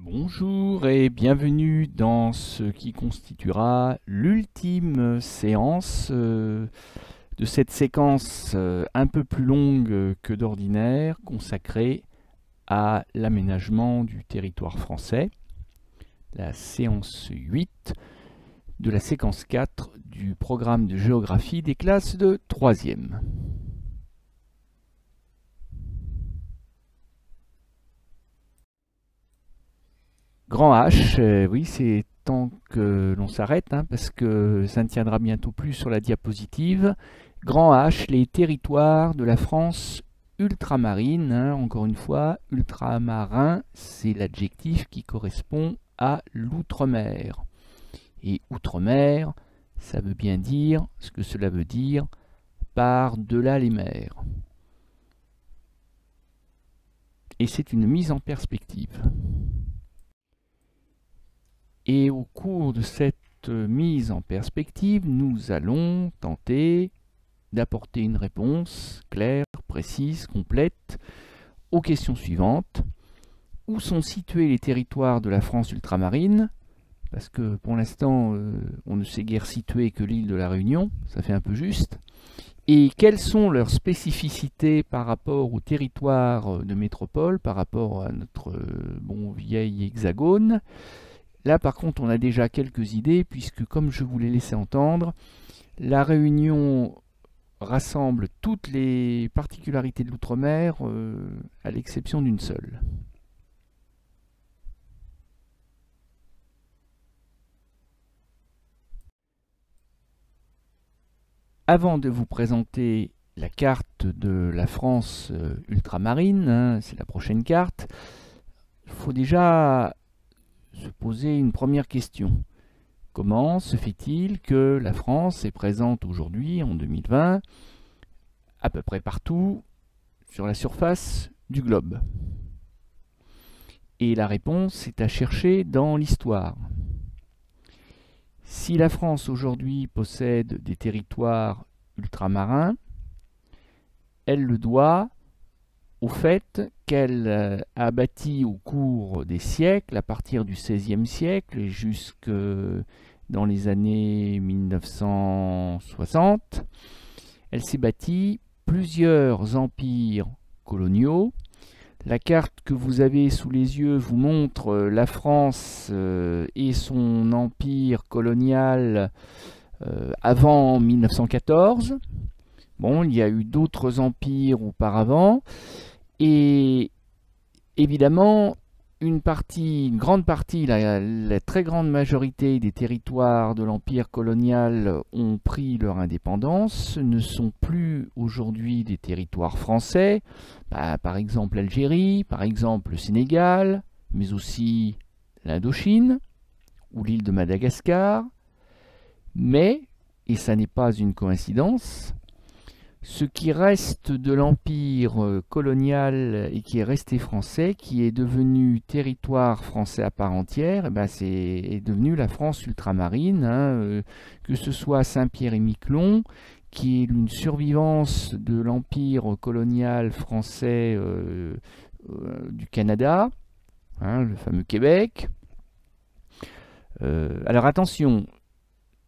Bonjour et bienvenue dans ce qui constituera l'ultime séance de cette séquence un peu plus longue que d'ordinaire consacrée à l'aménagement du territoire français, la séance 8 de la séquence 4 du programme de géographie des classes de 3e. Grand H, oui, c'est temps que l'on s'arrête, parce que ça ne tiendra bientôt plus sur la diapositive. Grand H, les territoires de la France ultramarine, encore une fois, ultramarin, c'est l'adjectif qui correspond à l'outre-mer. Et outre-mer, ça veut bien dire ce que cela veut dire par-delà les mers. Et c'est une mise en perspective. Et au cours de cette mise en perspective, nous allons tenter d'apporter une réponse claire, précise, complète aux questions suivantes. Où sont situés les territoires de la France ultramarine? Parce que pour l'instant, on ne sait guère situer que l'île de la Réunion, ça fait un peu juste. Et quelles sont leurs spécificités par rapport au territoire de métropole, par rapport à notre bon vieil hexagone? Là, par contre, on a déjà quelques idées, puisque, comme je vous l'ai laissé entendre, la Réunion rassemble toutes les particularités de l'outre-mer, à l'exception d'une seule. Avant de vous présenter la carte de la France ultramarine, c'est la prochaine carte, il faut déjà se poser une première question. Comment se fait-il que la France est présente aujourd'hui, en 2020, à peu près partout sur la surface du globe? Et la réponse est à chercher dans l'histoire. Si la France aujourd'hui possède des territoires ultramarins, elle le doit au fait qu'elle a bâti au cours des siècles, à partir du XVIe siècle et jusque dans les années 1960, elle s'est bâtie plusieurs empires coloniaux. La carte que vous avez sous les yeux vous montre la France et son empire colonial avant 1914. Bon, il y a eu d'autres empires auparavant. Et évidemment, une grande partie, la très grande majorité des territoires de l'empire colonial ont pris leur indépendance, ce ne sont plus aujourd'hui des territoires français, par exemple l'Algérie, par exemple le Sénégal, mais aussi l'Indochine ou l'île de Madagascar. Mais, et ça n'est pas une coïncidence, ce qui reste de l'empire colonial et qui est resté français, qui est devenu territoire français à part entière, est devenu la France ultramarine, que ce soit Saint-Pierre-et-Miquelon, qui est une survivance de l'empire colonial français du Canada, le fameux Québec. Alors attention,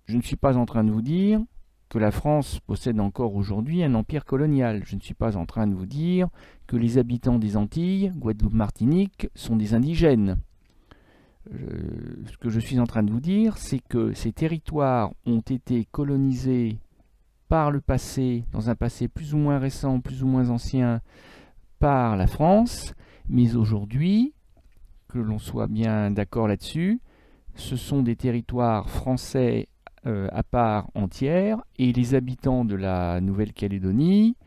je ne suis pas en train de vous dire que la France possède encore aujourd'hui un empire colonial. Je ne suis pas en train de vous dire que les habitants des Antilles, Guadeloupe, Martinique, sont des indigènes. Ce que je suis en train de vous dire, c'est que ces territoires ont été colonisés par le passé, dans un passé plus ou moins récent, plus ou moins ancien, par la France, mais aujourd'hui, que l'on soit bien d'accord là-dessus, ce sont des territoires français à part entière, et les habitants de la Nouvelle-Calédonie,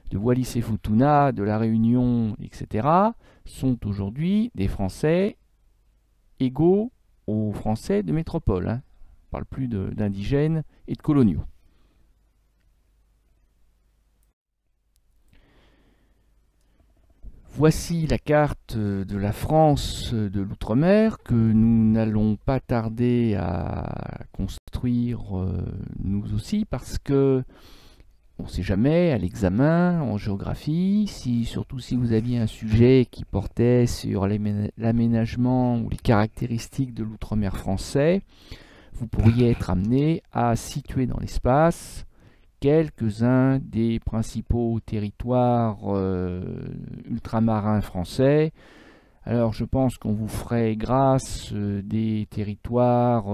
de Wallis et Futuna, de la Réunion, etc., sont aujourd'hui des Français égaux aux Français de métropole. On ne parle plus d'indigènes et de coloniaux. Voici la carte de la France de l'outre-mer que nous n'allons pas tarder à construire nous aussi, parce que on ne sait jamais, à l'examen, en géographie, surtout si vous aviez un sujet qui portait sur l'aménagement ou les caractéristiques de l'outre-mer français, vous pourriez être amené à situer dans l'espace quelques-uns des principaux territoires ultramarins français. Alors je pense qu'on vous ferait grâce des territoires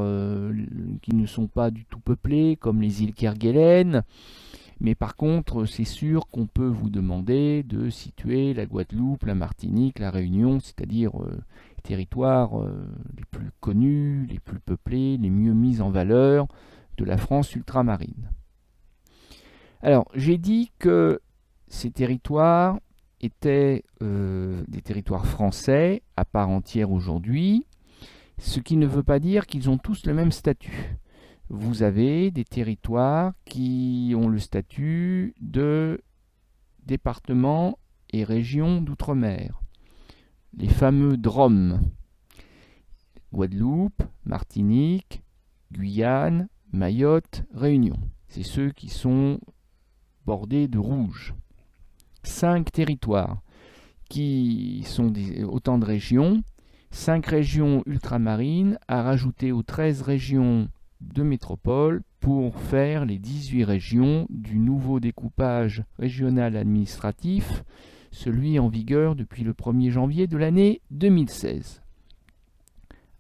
qui ne sont pas du tout peuplés, comme les îles Kerguelen, mais par contre c'est sûr qu'on peut vous demander de situer la Guadeloupe, la Martinique, la Réunion, c'est-à-dire les territoires les plus connus, les plus peuplés, les mieux mis en valeur de la France ultramarine. Alors j'ai dit que ces territoires étaient des territoires français à part entière aujourd'hui, ce qui ne veut pas dire qu'ils ont tous le même statut. Vous avez des territoires qui ont le statut de départements et régions d'outre-mer, les fameux DROM, Guadeloupe, Martinique, Guyane, Mayotte, Réunion. C'est ceux qui sont bordés de rouge. 5 territoires qui sont autant de régions, 5 régions ultramarines à rajouter aux 13 régions de métropole pour faire les 18 régions du nouveau découpage régional administratif, celui en vigueur depuis le 1er janvier de l'année 2016.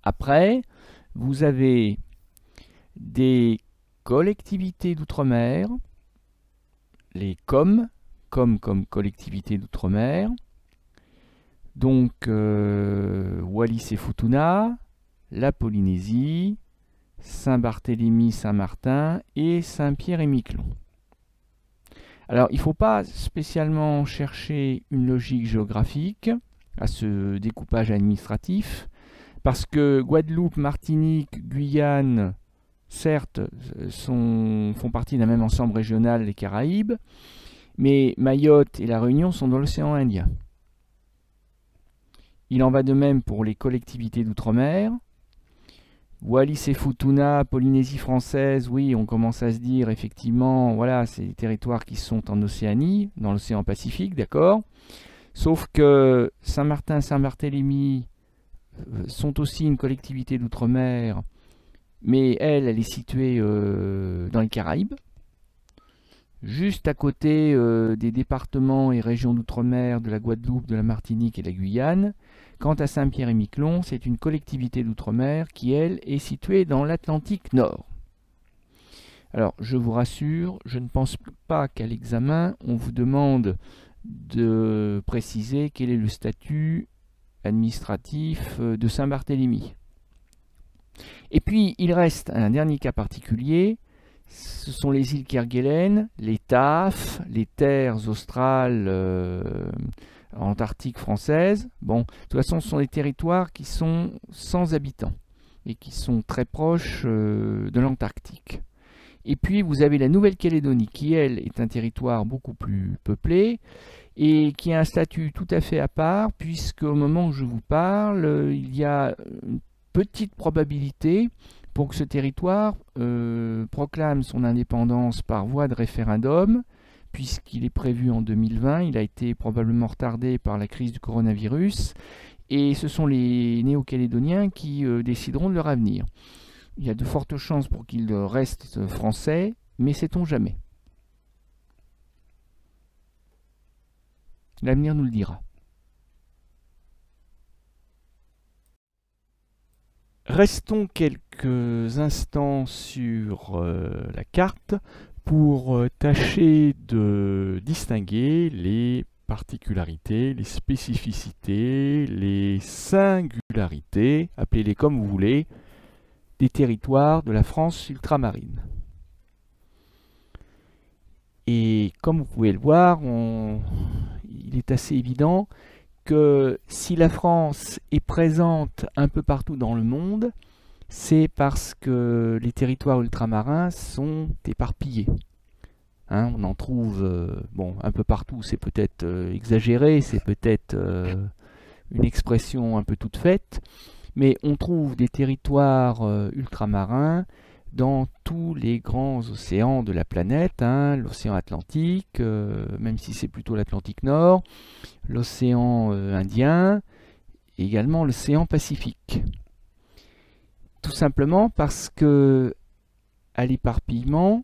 Après, vous avez des collectivités d'outre-mer, les COM, comme collectivité d'outre-mer, donc Wallis et Futuna, la Polynésie, Saint-Barthélemy, Saint-Martin et Saint-Pierre-et-Miquelon. Alors il ne faut pas spécialement chercher une logique géographique à ce découpage administratif, parce que Guadeloupe, Martinique, Guyane, certes, font partie d'un même ensemble régional, les Caraïbes, mais Mayotte et la Réunion sont dans l'océan Indien. Il en va de même pour les collectivités d'outre-mer. Wallis et Futuna, Polynésie française, oui, on commence à se dire effectivement, voilà, c'est des territoires qui sont en Océanie, dans l'océan Pacifique, d'accord. Sauf que Saint-Martin, Saint-Barthélemy sont aussi une collectivité d'outre-mer, mais elle est située dans les Caraïbes, juste à côté des départements et régions d'outre-mer de la Guadeloupe, de la Martinique et de la Guyane. Quant à Saint-Pierre-et-Miquelon, c'est une collectivité d'outre-mer qui, elle, est située dans l'Atlantique Nord. Alors, je vous rassure, je ne pense pas qu'à l'examen, on vous demande de préciser quel est le statut administratif de Saint-Barthélemy. Et puis, il reste un dernier cas particulier, ce sont les îles Kerguelen, les TAF, les terres australes antarctiques françaises. Bon, de toute façon, ce sont des territoires qui sont sans habitants et qui sont très proches de l'Antarctique. Et puis, vous avez la Nouvelle-Calédonie qui, elle, est un territoire beaucoup plus peuplé et qui a un statut tout à fait à part, puisque au moment où je vous parle, il y a une petite probabilité pour que ce territoire proclame son indépendance par voie de référendum, puisqu'il est prévu en 2020, il a été probablement retardé par la crise du coronavirus, et ce sont les Néo-Calédoniens qui décideront de leur avenir. Il y a de fortes chances pour qu'ils restent français, mais sait-on jamais. L'avenir nous le dira. Restons quelques instants sur la carte pour tâcher de distinguer les particularités, les spécificités, les singularités, appelez-les comme vous voulez, des territoires de la France ultramarine. Et comme vous pouvez le voir, il est assez évident que si la France est présente un peu partout dans le monde, c'est parce que les territoires ultramarins sont éparpillés. Hein, on en trouve bon, un peu partout, c'est peut-être exagéré, c'est peut-être une expression un peu toute faite, mais on trouve des territoires ultramarins dans tous les grands océans de la planète, hein, l'océan Atlantique, même si c'est plutôt l'Atlantique Nord, l'océan Indien, et également l'océan Pacifique. Tout simplement parce que à l'éparpillement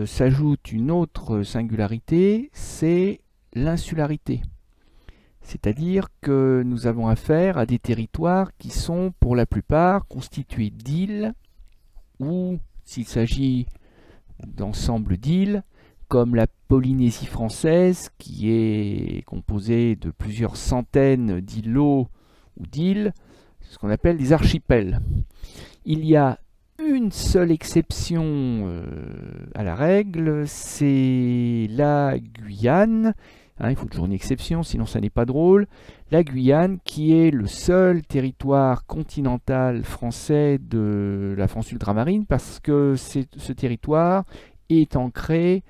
s'ajoute une autre singularité, c'est l'insularité. C'est-à-dire que nous avons affaire à des territoires qui sont pour la plupart constitués d'îles, ou s'il s'agit d'ensemble d'îles, comme la Polynésie française, qui est composée de plusieurs centaines d'îlots ou d'îles, ce qu'on appelle des archipels. Il y a une seule exception à la règle, c'est la Guyane. Il faut toujours une exception, sinon ça n'est pas drôle. La Guyane, qui est le seul territoire continental français de la France ultramarine, parce que ce territoire est ancré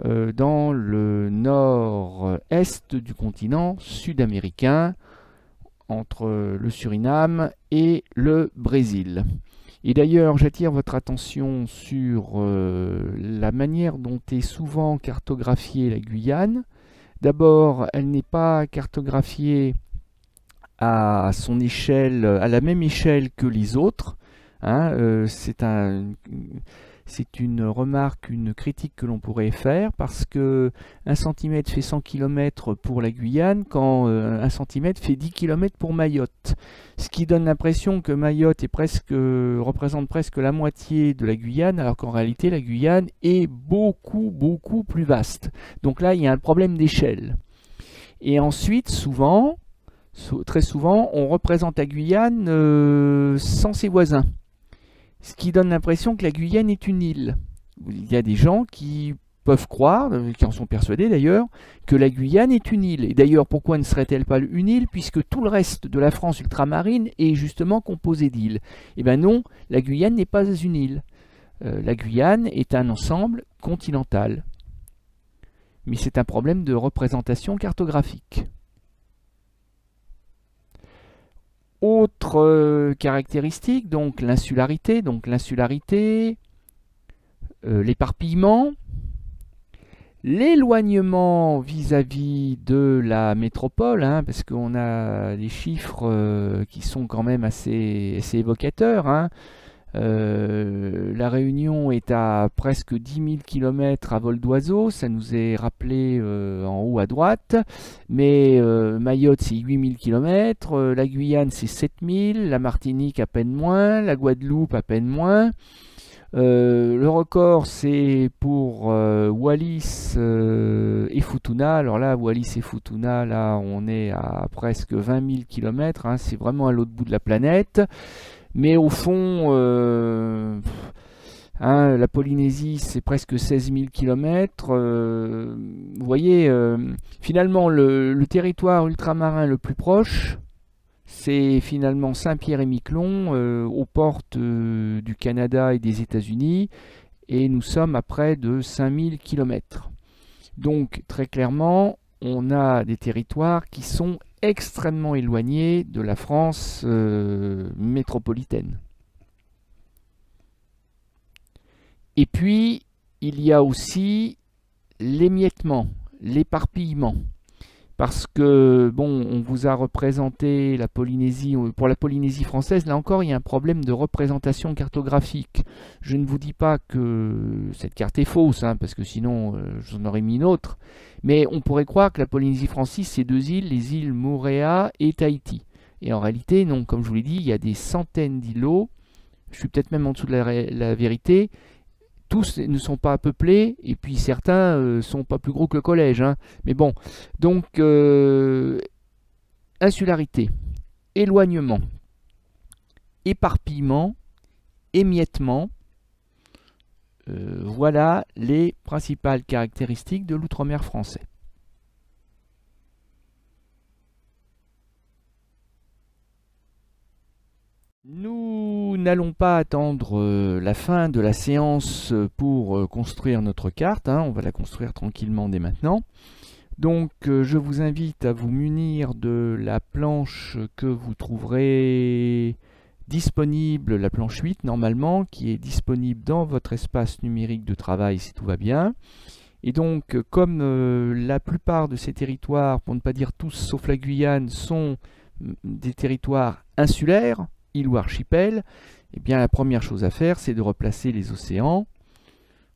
dans le nord-est du continent sud-américain, entre le Suriname et le Brésil. Et d'ailleurs, j'attire votre attention sur la manière dont est souvent cartographiée la Guyane. D'abord, elle n'est pas cartographiée à son échelle, à la même échelle que les autres. C'est une remarque, une critique que l'on pourrait faire, parce que 1 cm fait 100 km pour la Guyane, quand 1 cm fait 10 km pour Mayotte. Ce qui donne l'impression que Mayotte représente presque la moitié de la Guyane, alors qu'en réalité la Guyane est beaucoup, beaucoup plus vaste. Donc là, il y a un problème d'échelle. Et ensuite, très souvent, on représente la Guyane sans ses voisins. Ce qui donne l'impression que la Guyane est une île. Il y a des gens qui peuvent croire, qui en sont persuadés d'ailleurs, que la Guyane est une île. Et d'ailleurs, pourquoi ne serait-elle pas une île, puisque tout le reste de la France ultramarine est justement composé d'îles? Eh bien non, la Guyane n'est pas une île. La Guyane est un ensemble continental. Mais c'est un problème de représentation cartographique. Autre caractéristique, donc l'insularité, l'éparpillement, l'éloignement vis-à-vis de la métropole, parce qu'on a des chiffres qui sont quand même assez évocateurs. La Réunion est à presque 10 000 km à vol d'oiseau, ça nous est rappelé en haut à droite, mais Mayotte c'est 8 000 km, la Guyane c'est 7 000, la Martinique à peine moins, la Guadeloupe à peine moins. Le record c'est pour Wallis et Futuna. Alors là, Wallis et Futuna, là on est à presque 20 000 km, c'est vraiment à l'autre bout de la planète. Mais au fond, la Polynésie, c'est presque 16 000 km. Vous voyez, finalement, le territoire ultramarin le plus proche, c'est finalement Saint-Pierre-et-Miquelon, aux portes du Canada et des États-Unis. Et nous sommes à près de 5 000 km. Donc, très clairement, on a des territoires qui sont extrêmement éloigné de la France métropolitaine. Et puis, il y a aussi l'émiettement, l'éparpillement. Parce que, bon, on vous a représenté la Polynésie, pour la Polynésie française, là encore, il y a un problème de représentation cartographique. Je ne vous dis pas que cette carte est fausse, parce que sinon, j'en aurais mis une autre. Mais on pourrait croire que la Polynésie française, c'est 2 îles, les îles Mooréa et Tahiti. Et en réalité, non, comme je vous l'ai dit, il y a des centaines d'îlots. Je suis peut-être même en dessous de la vérité. Tous ne sont pas peuplés, et puis certains ne sont pas plus gros que le collège. Mais bon, donc, insularité, éloignement, éparpillement, émiettement, voilà les principales caractéristiques de l'outre-mer français. Nous n'allons pas attendre la fin de la séance pour construire notre carte, on va la construire tranquillement dès maintenant. Donc je vous invite à vous munir de la planche que vous trouverez disponible, la planche 8 normalement, qui est disponible dans votre espace numérique de travail si tout va bien. Et donc, comme la plupart de ces territoires, pour ne pas dire tous sauf la Guyane, sont des territoires insulaires, îles ou archipels, eh bien la première chose à faire, c'est de replacer les océans.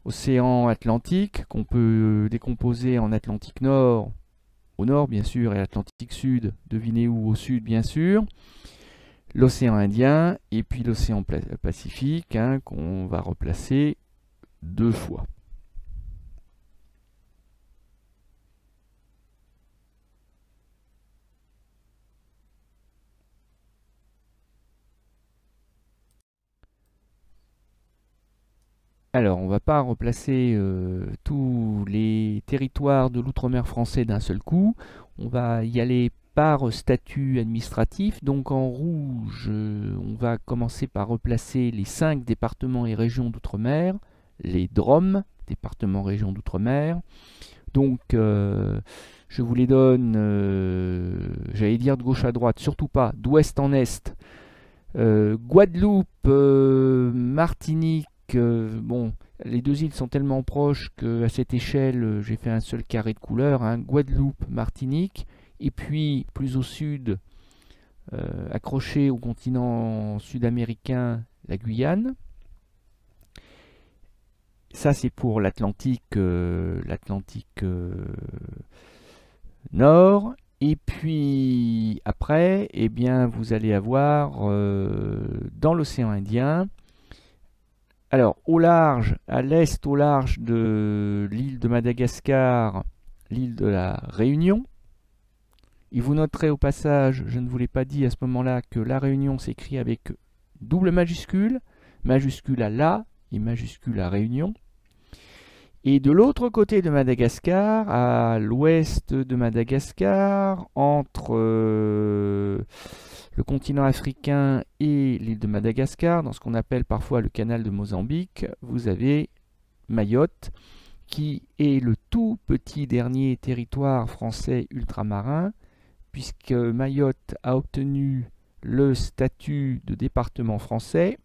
Océan Atlantique, qu'on peut décomposer en Atlantique Nord, au nord bien sûr, et Atlantique Sud, devinez où au sud bien sûr. L'océan Indien, et puis l'océan Pacifique, hein, qu'on va replacer 2 fois. Alors, on ne va pas replacer tous les territoires de l'outre-mer français d'un seul coup. On va y aller par statut administratif. Donc en rouge, on va commencer par replacer les 5 départements et régions d'outre-mer, les DROM, départements régions d'outre-mer. Donc je vous les donne, j'allais dire de gauche à droite, surtout pas, d'ouest en est. Guadeloupe, Martinique, bon, les 2 îles sont tellement proches qu'à cette échelle, j'ai fait un seul carré de couleur, hein, Guadeloupe, Martinique, et puis plus au sud, accroché au continent sud-américain, la Guyane. Ça c'est pour l'Atlantique Nord. Et puis après, eh bien, vous allez avoir dans l'océan Indien, alors au large, à l'est, au large de l'île de Madagascar, l'île de la Réunion. Et vous noterez au passage, je ne vous l'ai pas dit à ce moment-là, que la Réunion s'écrit avec double majuscule à la et majuscule à Réunion. Et de l'autre côté de Madagascar, à l'ouest de Madagascar, entre le continent africain et l'île de Madagascar, dans ce qu'on appelle parfois le canal de Mozambique, vous avez Mayotte, qui est le tout petit dernier territoire français ultramarin, puisque Mayotte a obtenu le statut de département français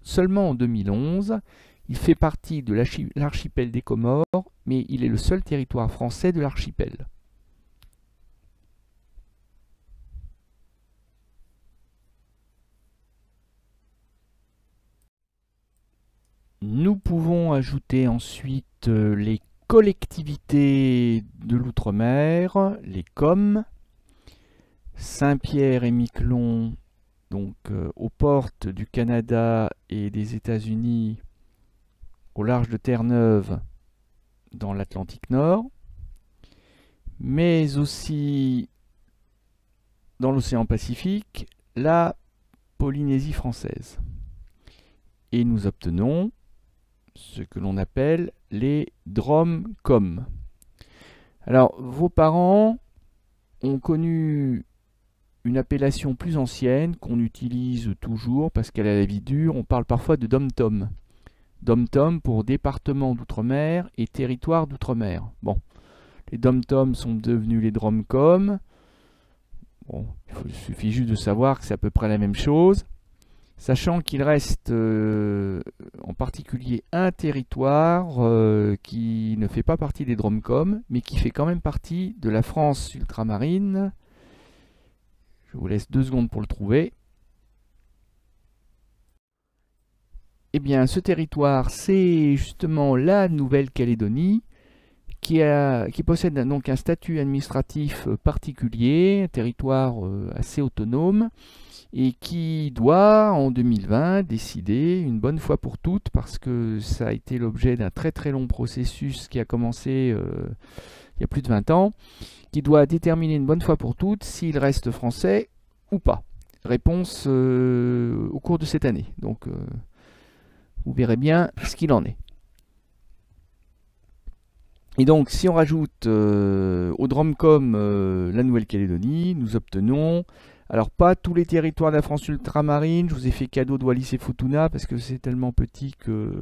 seulement en 2011. Il fait partie de l'archipel des Comores, mais il est le seul territoire français de l'archipel. Nous pouvons ajouter ensuite les collectivités de l'outre-mer, les COM, Saint-Pierre et Miquelon, donc aux portes du Canada et des États-Unis, au large de Terre-Neuve, dans l'Atlantique Nord, mais aussi dans l'océan Pacifique, la Polynésie française. Et nous obtenons ce que l'on appelle les DROM-COM. Alors, vos parents ont connu une appellation plus ancienne qu'on utilise toujours parce qu'elle a la vie dure. On parle parfois de DOM-TOM. DOM-TOM pour département d'outre-mer et territoire d'outre-mer. Bon, les DOM-TOM sont devenus les DROM-COM. Bon, il suffit juste de savoir que c'est à peu près la même chose. Sachant qu'il reste en particulier un territoire qui ne fait pas partie des DROM-COM, mais qui fait quand même partie de la France ultramarine. Je vous laisse 2 secondes pour le trouver. Eh bien, ce territoire, c'est justement la Nouvelle-Calédonie, qui possède donc un statut administratif particulier, un territoire assez autonome, et qui doit, en 2020, décider une bonne fois pour toutes, parce que ça a été l'objet d'un très très long processus qui a commencé il y a plus de 20 ans, qui doit déterminer une bonne fois pour toutes s'il reste français ou pas. Réponse au cours de cette année. Donc, vous verrez bien ce qu'il en est. Et donc, si on rajoute au DROM-COM la Nouvelle-Calédonie, nous obtenons, alors pas tous les territoires de la France ultramarine, je vous ai fait cadeau de Wallis et Futuna parce que c'est tellement petit que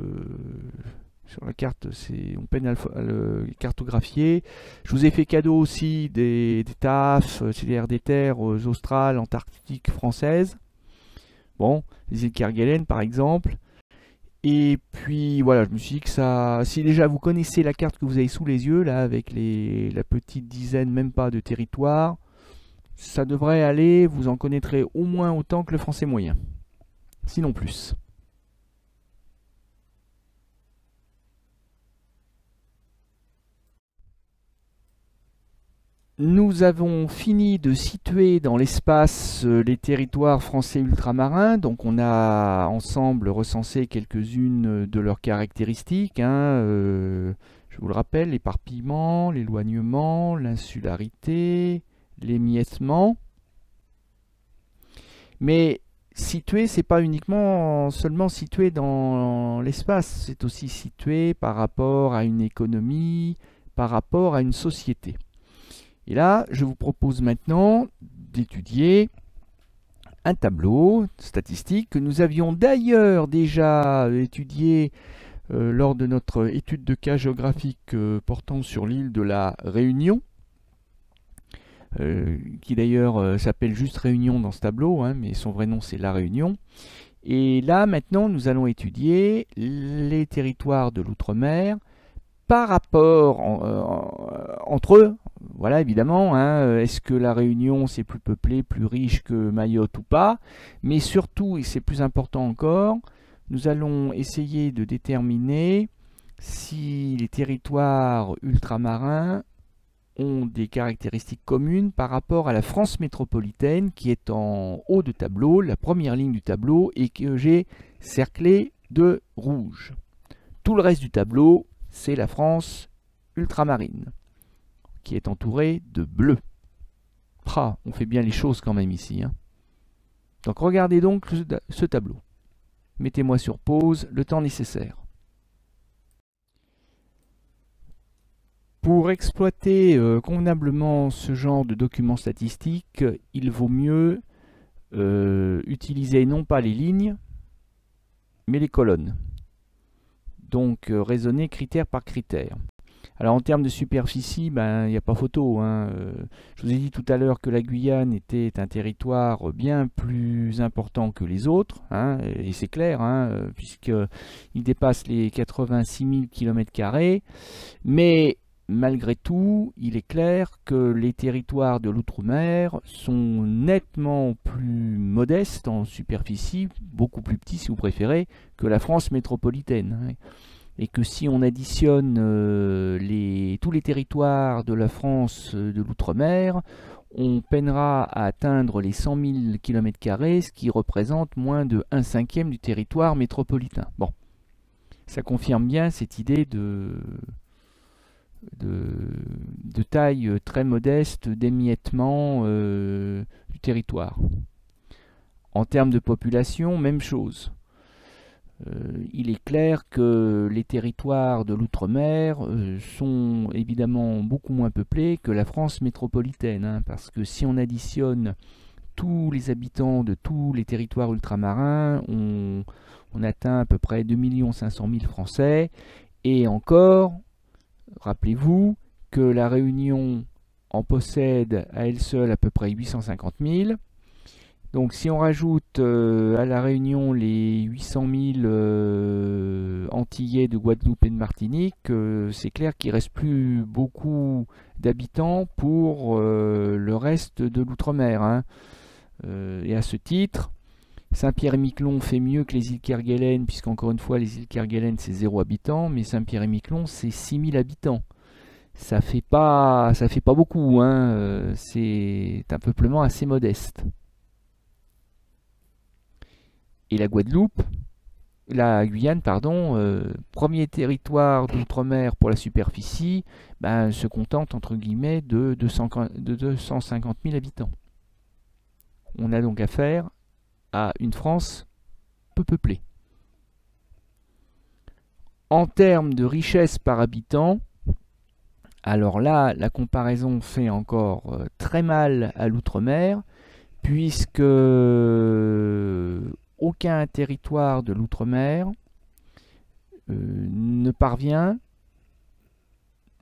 sur la carte, on peine à le cartographier. Je vous ai fait cadeau aussi des TAF, c'est-à-dire des terres australes, antarctiques françaises. Bon, les îles Kerguelen par exemple. Et puis voilà, je me suis dit que ça... Si déjà vous connaissez la carte que vous avez sous les yeux, là, avec la petite dizaine, même pas, de territoires, ça devrait aller, vous en connaîtrez au moins autant que le français moyen. Sinon plus. Nous avons fini de situer dans l'espace les territoires français ultramarins, donc on a ensemble recensé quelques-unes de leurs caractéristiques, hein, je vous le rappelle, l'éparpillement, l'éloignement, l'insularité, l'émiettement. Mais situé, c'est pas uniquement seulement situé dans l'espace, c'est aussi situé par rapport à une économie, par rapport à une société. Et là, je vous propose maintenant d'étudier un tableau statistique que nous avions d'ailleurs déjà étudié lors de notre étude de cas géographique portant sur l'île de la Réunion, qui d'ailleurs s'appelle juste Réunion dans ce tableau, hein, mais son vrai nom c'est La Réunion. Et là, maintenant, nous allons étudier les territoires de l'outre-mer par rapport entre eux. Voilà, évidemment, hein, est-ce que la Réunion c'est plus peuplé, plus riche que Mayotte ou pas? Mais surtout, et c'est plus important encore, nous allons essayer de déterminer si les territoires ultramarins ont des caractéristiques communes par rapport à la France métropolitaine qui est en haut de tableau, la première ligne du tableau, et que j'ai cerclé de rouge. Tout le reste du tableau, c'est la France ultramarine, qui est entourée de bleu. Ah, on fait bien les choses quand même ici, hein. Donc regardez donc ce tableau. Mettez-moi sur pause le temps nécessaire. Pour exploiter convenablement ce genre de documents statistiques, il vaut mieux utiliser non pas les lignes, mais les colonnes. Donc raisonner critère par critère. Alors en termes de superficie, ben, il n'y a pas photo, hein. Je vous ai dit tout à l'heure que la Guyane était un territoire bien plus important que les autres, hein, et c'est clair, hein, puisqu'il dépasse les 86 000 km², mais malgré tout, il est clair que les territoires de l'outre-mer sont nettement plus modestes en superficie, beaucoup plus petits si vous préférez, que la France métropolitaine, hein. Et que si on additionne tous les territoires de la France de l'outre-mer, on peinera à atteindre les 100 000 km², ce qui représente moins de 1/5 du territoire métropolitain. Bon, ça confirme bien cette idée de taille très modeste d'émiettement du territoire. En termes de population, même chose. Il est clair que les territoires de l'outre-mer sont évidemment beaucoup moins peuplés que la France métropolitaine, hein, parce que si on additionne tous les habitants de tous les territoires ultramarins, on atteint à peu près 2 500 000 Français, et encore, rappelez-vous que la Réunion en possède à elle seule à peu près 850 000. Donc si on rajoute à la Réunion les 800 000 Antillais de Guadeloupe et de Martinique, c'est clair qu'il ne reste plus beaucoup d'habitants pour le reste de l'outre-mer, hein. Et à ce titre, Saint-Pierre-et-Miquelon fait mieux que les îles Kerguelen, puisqu'encore une fois les îles Kerguelen c'est 0 habitants, mais Saint-Pierre-et-Miquelon c'est 6 000 habitants. Ça fait pas beaucoup, hein. C'est un peuplement assez modeste. Et la Guyane, pardon, premier territoire d'outre-mer pour la superficie, ben, se contente entre guillemets de 250 000 habitants. On a donc affaire à une France peu peuplée. En termes de richesse par habitant, alors là, la comparaison fait encore très mal à l'outre-mer, puisque aucun territoire de l'outre-mer ne parvient,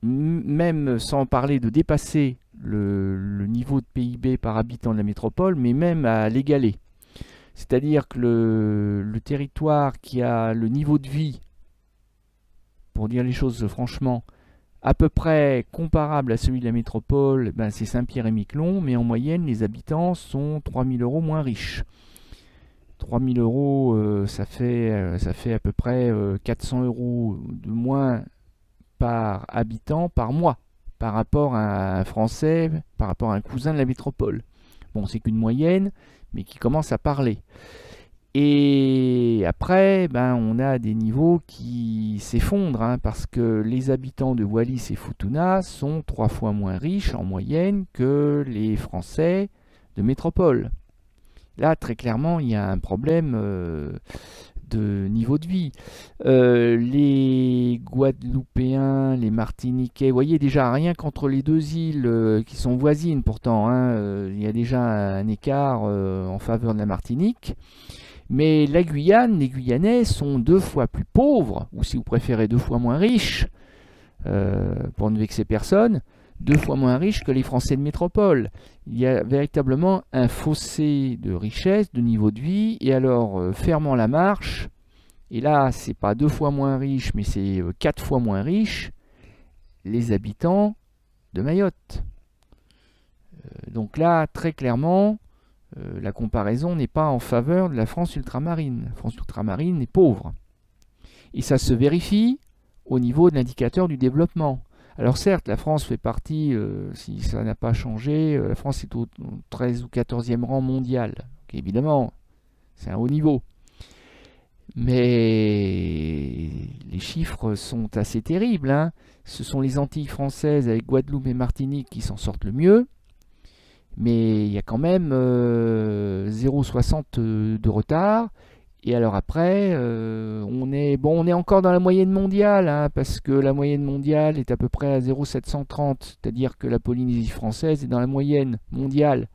même sans parler de dépasser le niveau de PIB par habitant de la métropole, mais même à l'égaler. C'est-à-dire que le territoire qui a le niveau de vie, pour dire les choses franchement, à peu près comparable à celui de la métropole, ben c'est Saint-Pierre-et-Miquelon, mais en moyenne, les habitants sont 3000 € moins riches. 3000 €, ça fait à peu près 400 € de moins par habitant par mois, par rapport à un Français, par rapport à un cousin de la métropole. Bon, c'est qu'une moyenne, mais qui commence à parler. Et après, ben, on a des niveaux qui s'effondrent, hein, parce que les habitants de Wallis et Futuna sont 3 fois moins riches en moyenne que les Français de métropole. Là, très clairement, il y a un problème de niveau de vie. Les Guadeloupéens, les Martiniquais, vous voyez déjà, rien qu'entre les deux îles qui sont voisines pourtant, hein, il y a déjà un écart en faveur de la Martinique. Mais la Guyane, les Guyanais sont 2 fois plus pauvres, ou si vous préférez 2 fois moins riches, pour ne vexer personne, 2 fois moins riches que les Français de métropole. Il y a véritablement un fossé de richesse, de niveau de vie, et alors fermant la marche, et là c'est pas 2 fois moins riche, mais c'est 4 fois moins riche, les habitants de Mayotte. Donc là, très clairement, la comparaison n'est pas en faveur de la France ultramarine. La France ultramarine est pauvre. Et ça se vérifie au niveau de l'indicateur du développement. Alors certes, la France fait partie, si ça n'a pas changé, la France est au 13 ou 14e rang mondial. Donc, évidemment, c'est un haut niveau. Mais les chiffres sont assez terribles, hein. Ce sont les Antilles françaises avec Guadeloupe et Martinique qui s'en sortent le mieux. Mais il y a quand même 0,60 de retard. Et alors après, on est encore dans la moyenne mondiale, hein, parce que la moyenne mondiale est à peu près à 0,730, c'est-à-dire que la Polynésie française est dans la moyenne mondiale.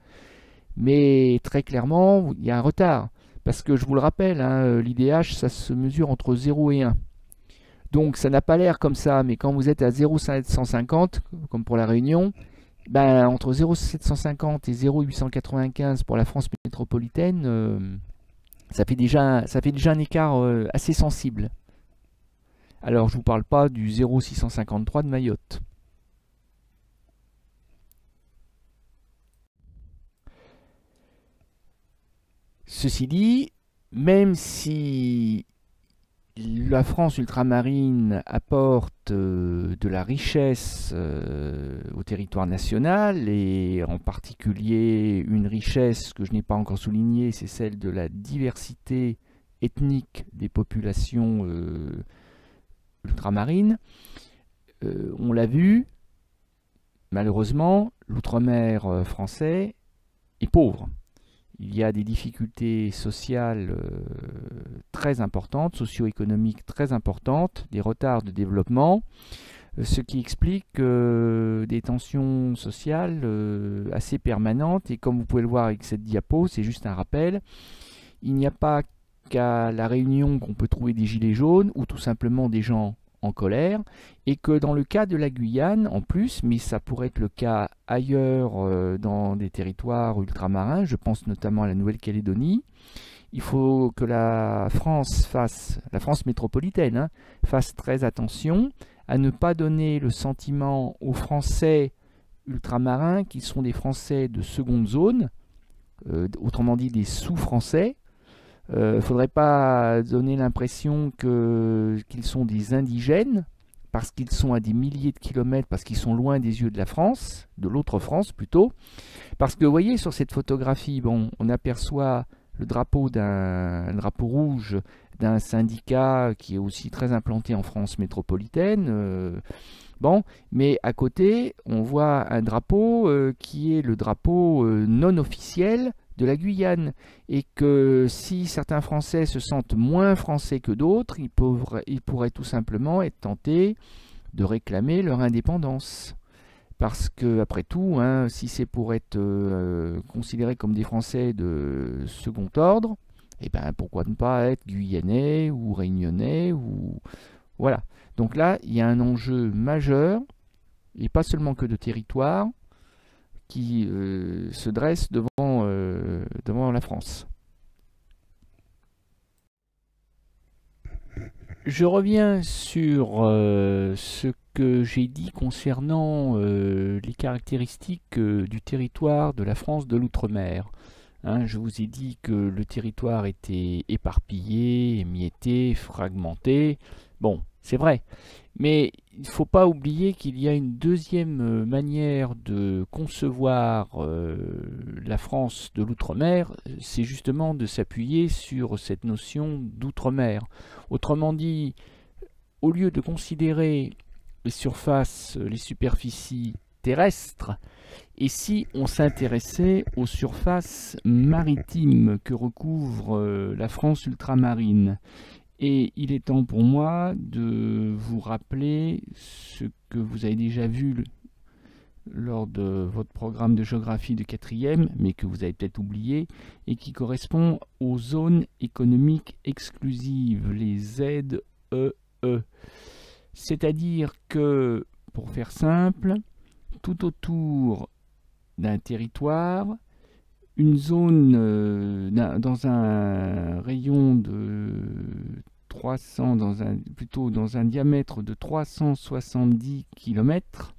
Mais très clairement, il y a un retard, parce que je vous le rappelle, hein, l'IDH, ça se mesure entre 0 et 1. Donc ça n'a pas l'air comme ça, mais quand vous êtes à 0,750, comme pour la Réunion, ben, entre 0,750 et 0,895 pour la France métropolitaine, ça fait déjà un écart assez sensible. Alors je ne vous parle pas du 0,653 de Mayotte. Ceci dit, même si la France ultramarine apporte de la richesse au territoire national, et en particulier une richesse que je n'ai pas encore soulignée, c'est celle de la diversité ethnique des populations ultramarines. On l'a vu, malheureusement, l'outre-mer français est pauvre. Il y a des difficultés sociales très importantes, socio-économiques très importantes, des retards de développement, ce qui explique des tensions sociales assez permanentes. Et comme vous pouvez le voir avec cette diapo, c'est juste un rappel, il n'y a pas qu'à La Réunion qu'on peut trouver des gilets jaunes ou tout simplement des gens en colère, et que dans le cas de la Guyane en plus, mais ça pourrait être le cas ailleurs dans des territoires ultramarins, je pense notamment à la Nouvelle-Calédonie, il faut que la France métropolitaine, hein, fasse très attention à ne pas donner le sentiment aux Français ultramarins qu'ils sont des Français de seconde zone, autrement dit des sous-Français. Il ne faudrait pas donner l'impression qu'ils sont des indigènes, parce qu'ils sont à des milliers de kilomètres, parce qu'ils sont loin des yeux de la France, de l'autre France plutôt. Parce que vous voyez sur cette photographie, bon, on aperçoit le drapeau rouge d'un syndicat qui est aussi très implanté en France métropolitaine. Bon, mais à côté, on voit un drapeau qui est le drapeau non officiel de la Guyane, et que si certains Français se sentent moins français que d'autres, ils pourraient tout simplement être tentés de réclamer leur indépendance. Parce que, après tout, hein, si c'est pour être considérés comme des Français de second ordre, eh ben, pourquoi ne pas être guyanais ou réunionnais ou... Voilà. Donc là, il y a un enjeu majeur, et pas seulement que de territoire, qui se dresse devant la France. Je reviens sur ce que j'ai dit concernant les caractéristiques du territoire de la France de l'outre-mer. Hein, je vous ai dit que le territoire était éparpillé, émietté, fragmenté. Bon, c'est vrai. Mais il ne faut pas oublier qu'il y a une deuxième manière de concevoir la France de l'outre-mer, c'est justement de s'appuyer sur cette notion d'outre-mer. Autrement dit, au lieu de considérer les surfaces, les superficies terrestres, et si on s'intéressait aux surfaces maritimes que recouvre la France ultramarine. Et il est temps pour moi de vous rappeler ce que vous avez déjà vu lors de votre programme de géographie de 4e, mais que vous avez peut-être oublié, et qui correspond aux zones économiques exclusives, les ZEE. C'est-à-dire que, pour faire simple, tout autour d'un territoire, une zone dans un rayon de 300, plutôt dans un diamètre de 370 km,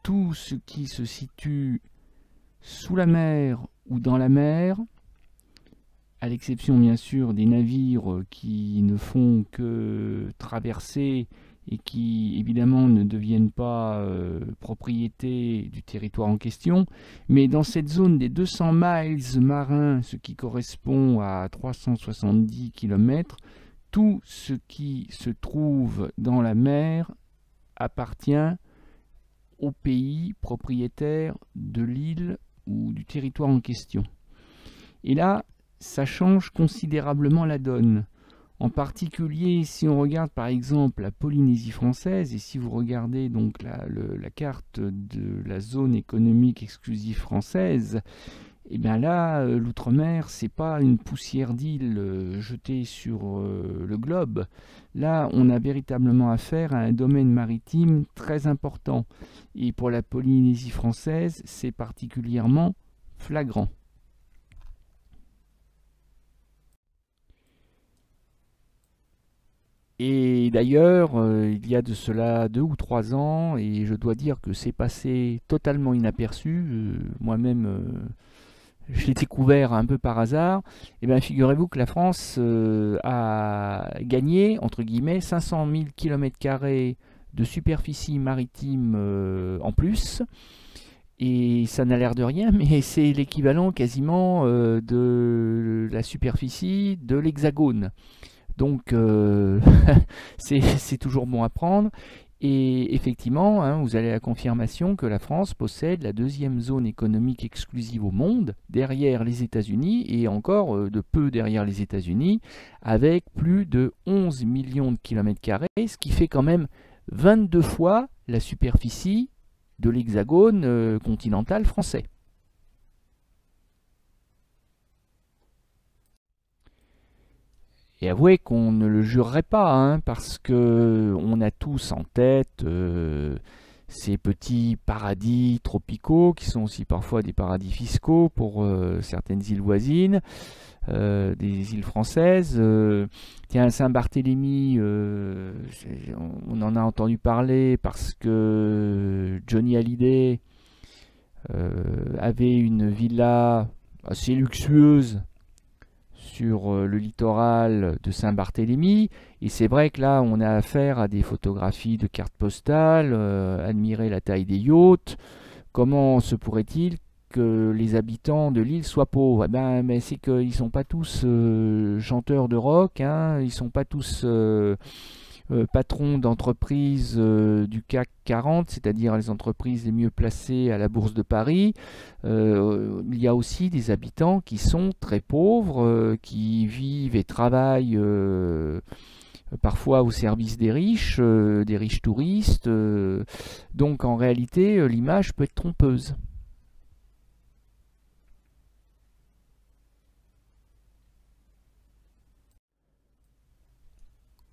tout ce qui se situe sous la mer ou dans la mer, à l'exception bien sûr des navires qui ne font que traverser et qui évidemment ne deviennent pas propriété du territoire en question, mais dans cette zone des 200 miles marins, ce qui correspond à 370 km, tout ce qui se trouve dans la mer appartient au pays propriétaire de l'île ou du territoire en question. Et là, ça change considérablement la donne. En particulier, si on regarde par exemple la Polynésie française, et si vous regardez donc la carte de la zone économique exclusive française, et bien là, l'outre-mer, c'est pas une poussière d'île jetée sur le globe. Là, on a véritablement affaire à un domaine maritime très important. Et pour la Polynésie française, c'est particulièrement flagrant. Et d'ailleurs, il y a de cela 2 ou 3 ans, et je dois dire que c'est passé totalement inaperçu. Moi-même, je l'ai découvert un peu par hasard. Et bien, figurez-vous que la France a gagné, entre guillemets, 500 000 km² de superficie maritime en plus. Et ça n'a l'air de rien, mais c'est l'équivalent quasiment de la superficie de l'Hexagone. Donc c'est toujours bon à prendre. Et effectivement, hein, vous avez la confirmation que la France possède la deuxième zone économique exclusive au monde, derrière les États-Unis, et encore de peu derrière les États-Unis, avec plus de 11 millions de kilomètres carrés, ce qui fait quand même 22 fois la superficie de l'hexagone continental français. Et avouez qu'on ne le jurerait pas, hein, parce que on a tous en tête ces petits paradis tropicaux, qui sont aussi parfois des paradis fiscaux pour certaines îles voisines, des îles françaises. Tiens, Saint-Barthélemy, on en a entendu parler parce que Johnny Hallyday avait une villa assez luxueuse sur le littoral de Saint-Barthélemy, et c'est vrai que là on a affaire à des photographies de cartes postales, admirer la taille des yachts. Comment se pourrait-il que les habitants de l'île soient pauvres? Mais c'est qu'ils ne sont pas tous chanteurs de rock, hein, ils ne sont pas tous patrons d'entreprises du CAC 40, c'est-à-dire les entreprises les mieux placées à la Bourse de Paris. Il y a aussi des habitants qui sont très pauvres, qui vivent et travaillent parfois au service des riches touristes. Donc en réalité, l'image peut être trompeuse.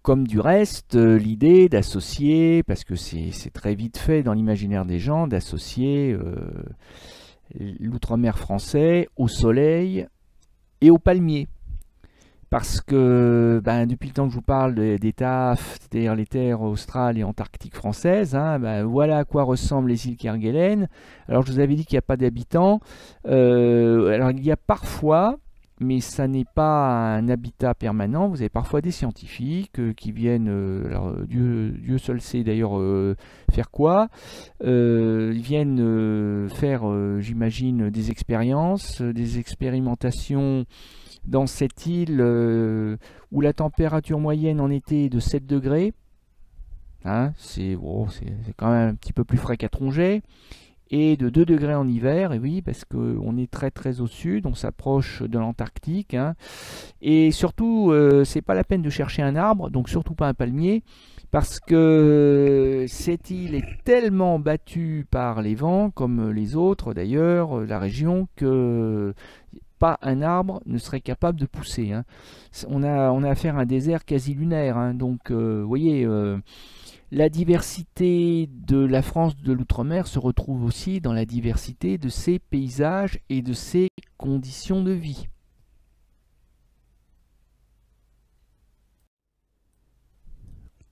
Comme du reste, l'idée d'associer, parce que c'est très vite fait dans l'imaginaire des gens, d'associer l'outre-mer français au soleil et aux palmiers. Parce que depuis le temps que je vous parle des TAF, c'est-à-dire les terres australes et antarctiques françaises, hein, voilà à quoi ressemblent les îles Kerguelen. Alors je vous avais dit qu'il n'y a pas d'habitants. Alors il y a parfois, mais ça n'est pas un habitat permanent, vous avez parfois des scientifiques qui viennent, alors Dieu seul sait d'ailleurs faire quoi. Ils viennent faire, j'imagine, des expérimentations dans cette île où la température moyenne en été est de 7 degrés. Hein, c'est quand même un petit peu plus frais qu'à Tronget. Et de 2 degrés en hiver, et oui, parce qu'on est très très au sud, on s'approche de l'Antarctique. Hein. Et surtout, c'est pas la peine de chercher un arbre, donc surtout pas un palmier, parce que cette île est tellement battue par les vents, comme les autres d'ailleurs, la région, que pas un arbre ne serait capable de pousser. Hein. On a affaire à un désert quasi lunaire. Hein. Donc, vous voyez, la diversité de la France de l'outre-mer se retrouve aussi dans la diversité de ses paysages et de ses conditions de vie.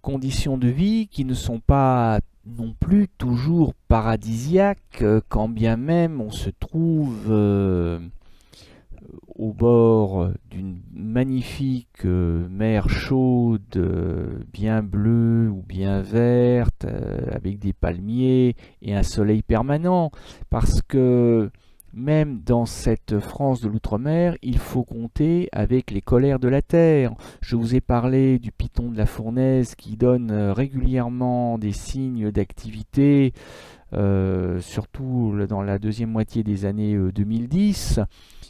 Conditions de vie qui ne sont pas non plus toujours paradisiaques, quand bien même on se trouve au bord d'une magnifique mer chaude, bien bleue ou bien verte, avec des palmiers et un soleil permanent. Parce que même dans cette France de l'outre-mer, il faut compter avec les colères de la terre. Je vous ai parlé du piton de la Fournaise qui donne régulièrement des signes d'activité, surtout dans la deuxième moitié des années 2010.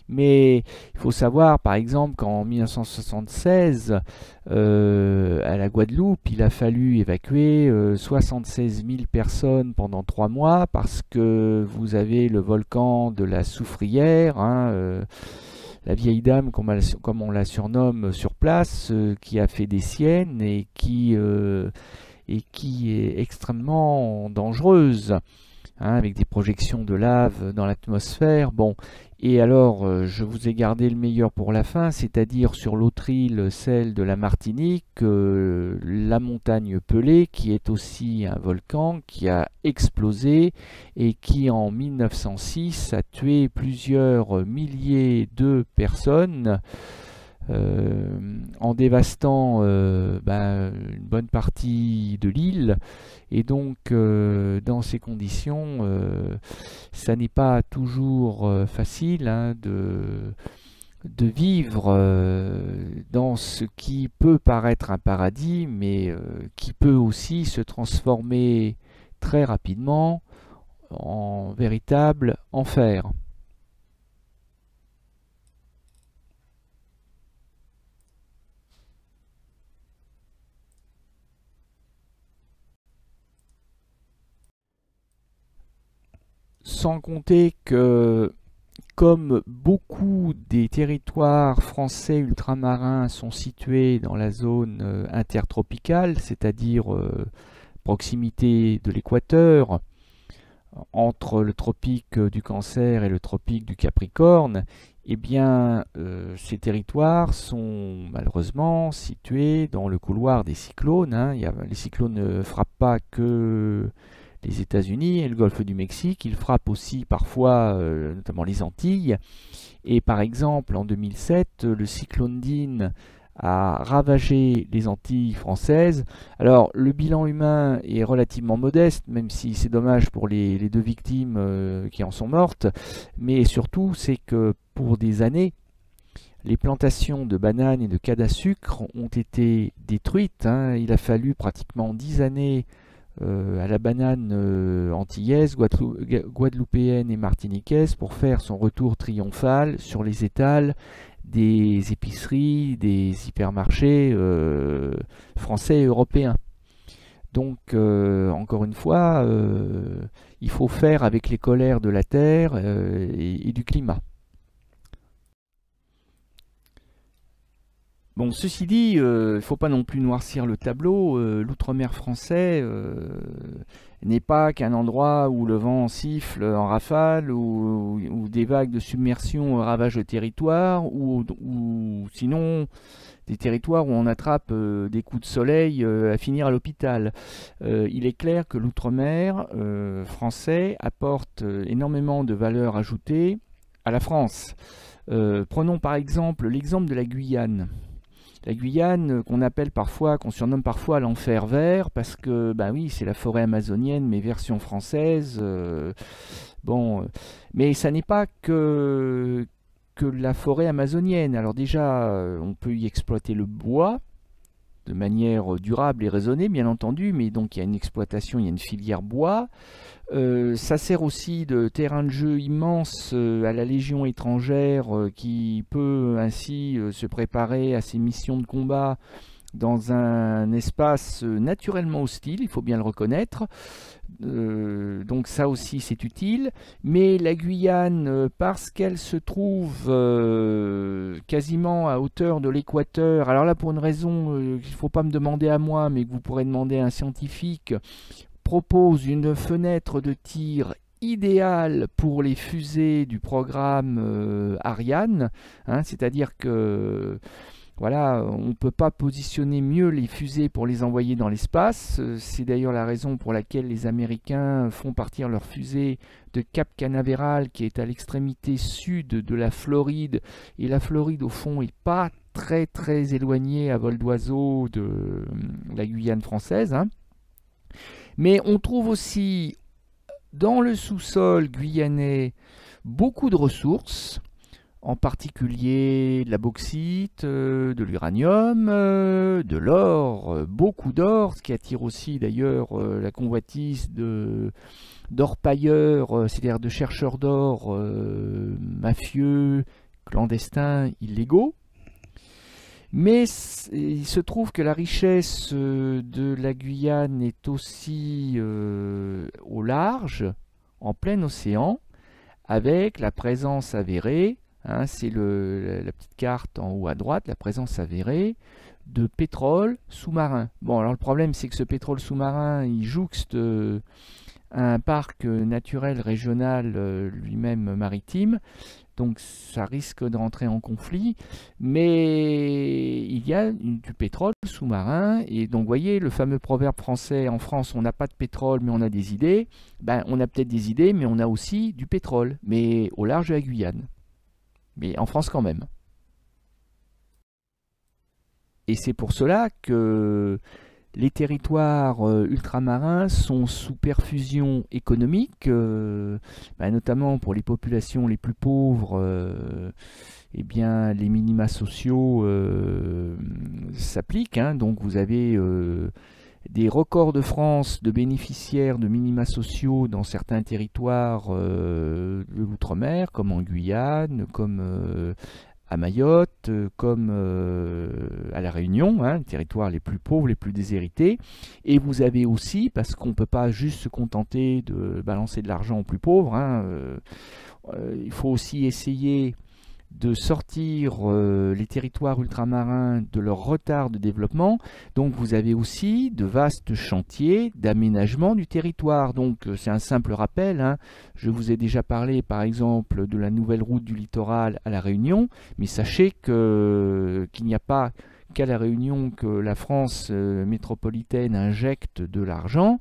Mais il faut savoir, par exemple, qu'en 1976, à la Guadeloupe, il a fallu évacuer 76 000 personnes pendant 3 mois parce que vous avez le volcan de la Soufrière, hein, la vieille dame, comme on la surnomme sur place, qui a fait des siennes et qui est extrêmement dangereuse. Hein, avec des projections de lave dans l'atmosphère. Bon, et alors je vous ai gardé le meilleur pour la fin, c'est-à-dire sur l'autre île, celle de la Martinique, la montagne Pelée, qui est aussi un volcan qui a explosé et qui en 1906 a tué plusieurs milliers de personnes. En dévastant une bonne partie de l'île. Et donc, dans ces conditions, ça n'est pas toujours facile, hein, de vivre dans ce qui peut paraître un paradis, mais qui peut aussi se transformer très rapidement en véritable enfer. Sans compter que, comme beaucoup des territoires français ultramarins sont situés dans la zone intertropicale, c'est-à-dire proximité de l'équateur, entre le tropique du Cancer et le tropique du Capricorne, eh bien, ces territoires sont malheureusement situés dans le couloir des cyclones. Hein. Les cyclones ne frappent pas que les États-Unis et le golfe du Mexique, ils frappent aussi parfois notamment les Antilles. Et par exemple, en 2007, le cyclone Dean a ravagé les Antilles françaises. Alors, le bilan humain est relativement modeste, même si c'est dommage pour les 2 victimes qui en sont mortes. Mais surtout, c'est que pour des années, les plantations de bananes et de canne à sucre ont été détruites. Hein. Il a fallu pratiquement 10 années à la banane antillaise, guadeloupéenne et martiniquaise pour faire son retour triomphal sur les étals des épiceries, des hypermarchés français et européens. Donc, encore une fois, il faut faire avec les colères de la terre et du climat. Bon, ceci dit, il ne faut pas non plus noircir le tableau. L'outre-mer français n'est pas qu'un endroit où le vent siffle en rafale, où des vagues de submersion ravagent le territoire, ou sinon des territoires où on attrape des coups de soleil à finir à l'hôpital. Il est clair que l'outre-mer français apporte énormément de valeur ajoutée à la France. Prenons par exemple l'exemple de la Guyane. La Guyane, qu'on appelle parfois, qu'on surnomme parfois l'enfer vert, parce que, bah oui, c'est la forêt amazonienne, mais version française. Bon, mais ça n'est pas que la forêt amazonienne. Alors déjà, on peut y exploiter le bois de manière durable et raisonnée, bien entendu, mais donc il y a une exploitation, il y a une filière bois. Ça sert aussi de terrain de jeu immense à la Légion étrangère qui peut ainsi se préparer à ses missions de combat dans un espace naturellement hostile, il faut bien le reconnaître. Donc ça aussi c'est utile. Mais la Guyane, parce qu'elle se trouve quasiment à hauteur de l'équateur, alors là pour une raison qu'il ne faut pas me demander à moi, mais que vous pourrez demander à un scientifique, propose une fenêtre de tir idéale pour les fusées du programme Ariane, hein, c'est-à-dire que voilà, on ne peut pas positionner mieux les fusées pour les envoyer dans l'espace. C'est d'ailleurs la raison pour laquelle les Américains font partir leurs fusées de Cap Canaveral, qui est à l'extrémité sud de la Floride. Et la Floride, au fond, n'est pas très très éloignée à vol d'oiseau de la Guyane française, hein. Mais on trouve aussi dans le sous-sol guyanais beaucoup de ressources, en particulier de la bauxite, de l'uranium, de l'or, beaucoup d'or, ce qui attire aussi d'ailleurs la convoitise d'orpailleurs, c'est-à-dire de chercheurs d'or mafieux, clandestins, illégaux. Mais il se trouve que la richesse de la Guyane est aussi au large, en plein océan, avec la présence avérée, hein, c'est la petite carte en haut à droite, la présence avérée de pétrole sous-marin. Bon, alors le problème c'est que ce pétrole sous-marin, il jouxte un parc naturel régional lui-même maritime, donc ça risque de rentrer en conflit, mais il y a du pétrole sous-marin, et donc vous voyez le fameux proverbe français, en France on n'a pas de pétrole mais on a des idées, ben on a peut-être des idées mais on a aussi du pétrole, mais au large de la Guyane, mais en France quand même. Et c'est pour cela que les territoires ultramarins sont sous perfusion économique, notamment pour les populations les plus pauvres. Eh bien, les minima sociaux s'appliquent, hein. Donc vous avez des records de France de bénéficiaires de minima sociaux dans certains territoires de l'outre-mer, comme en Guyane, comme à Mayotte, comme à La Réunion, hein, les territoires les plus pauvres, les plus déshérités. Et vous avez aussi, parce qu'on ne peut pas juste se contenter de balancer de l'argent aux plus pauvres, hein, il faut aussi essayer de sortir les territoires ultramarins de leur retard de développement. Donc vous avez aussi de vastes chantiers d'aménagement du territoire. Donc c'est un simple rappel, hein. Je vous ai déjà parlé par exemple de la nouvelle route du littoral à La Réunion, mais sachez qu'il n'y a pas qu'à La Réunion que la France métropolitaine injecte de l'argent.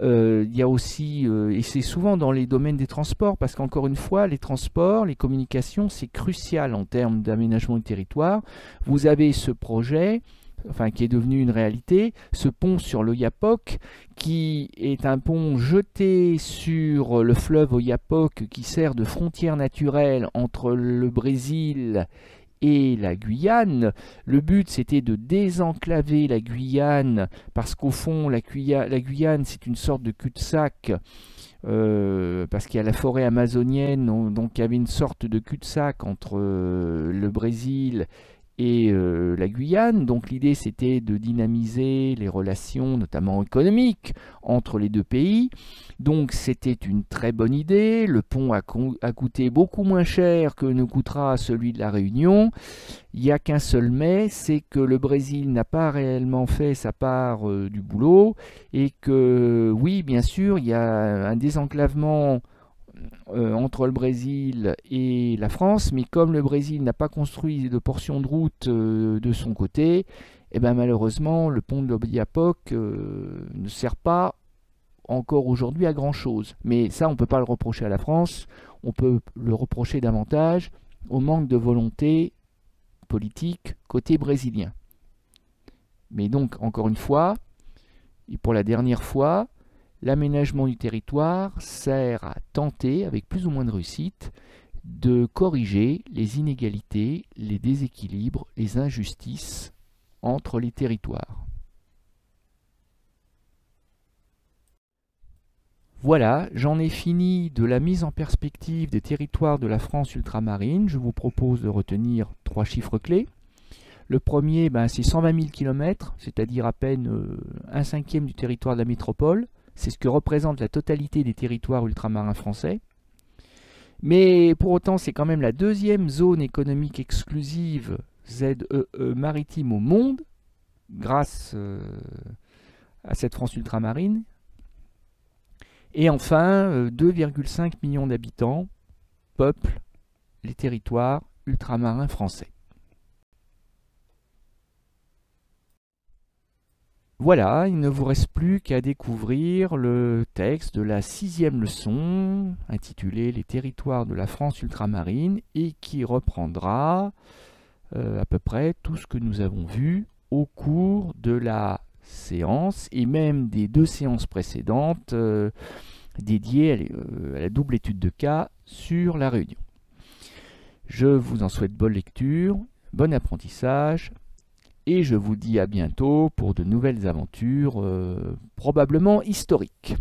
Il y a aussi, et c'est souvent dans les domaines des transports, parce qu'encore une fois, les transports, les communications, c'est crucial en termes d'aménagement du territoire. Vous avez ce projet, enfin qui est devenu une réalité, ce pont sur l'Oyapock, qui est un pont jeté sur le fleuve Oyapock, qui sert de frontière naturelle entre le Brésil et la Guyane. Le but c'était de désenclaver la Guyane, parce qu'au fond la Guyane c'est une sorte de cul-de-sac, parce qu'il y a la forêt amazonienne, donc il y avait une sorte de cul-de-sac entre le Brésil et la Guyane. Donc l'idée c'était de dynamiser les relations, notamment économiques, entre les deux pays. Donc c'était une très bonne idée. Le pont a coûté beaucoup moins cher que ne coûtera celui de la Réunion. Il n'y a qu'un seul mais, c'est que le Brésil n'a pas réellement fait sa part du boulot et que oui, bien sûr, il y a un désenclavement entre le Brésil et la France, mais comme le Brésil n'a pas construit de portion de route de son côté, et ben malheureusement le pont de l'Oyapock ne sert pas encore aujourd'hui à grand chose. Mais ça, on ne peut pas le reprocher à la France, on peut le reprocher davantage au manque de volonté politique côté brésilien. Mais donc, encore une fois, et pour la dernière fois, l'aménagement du territoire sert à tenter, avec plus ou moins de réussite, de corriger les inégalités, les déséquilibres, les injustices entre les territoires. Voilà, j'en ai fini de la mise en perspective des territoires de la France ultramarine. Je vous propose de retenir 3 chiffres clés. Le premier, c'est 120 000 km, c'est-à-dire à peine 1/5 du territoire de la métropole. C'est ce que représente la totalité des territoires ultramarins français. Mais pour autant, c'est quand même la deuxième zone économique exclusive ZEE maritime au monde, grâce à cette France ultramarine. Et enfin, 2,5 millions d'habitants peuplent les territoires ultramarins français. Voilà, il ne vous reste plus qu'à découvrir le texte de la 6e leçon, intitulée « Les territoires de la France ultramarine » et qui reprendra à peu près tout ce que nous avons vu au cours de la séance et même des 2 séances précédentes dédiées à la double étude de cas sur la Réunion. Je vous en souhaite bonne lecture, bon apprentissage et je vous dis à bientôt pour de nouvelles aventures probablement historiques.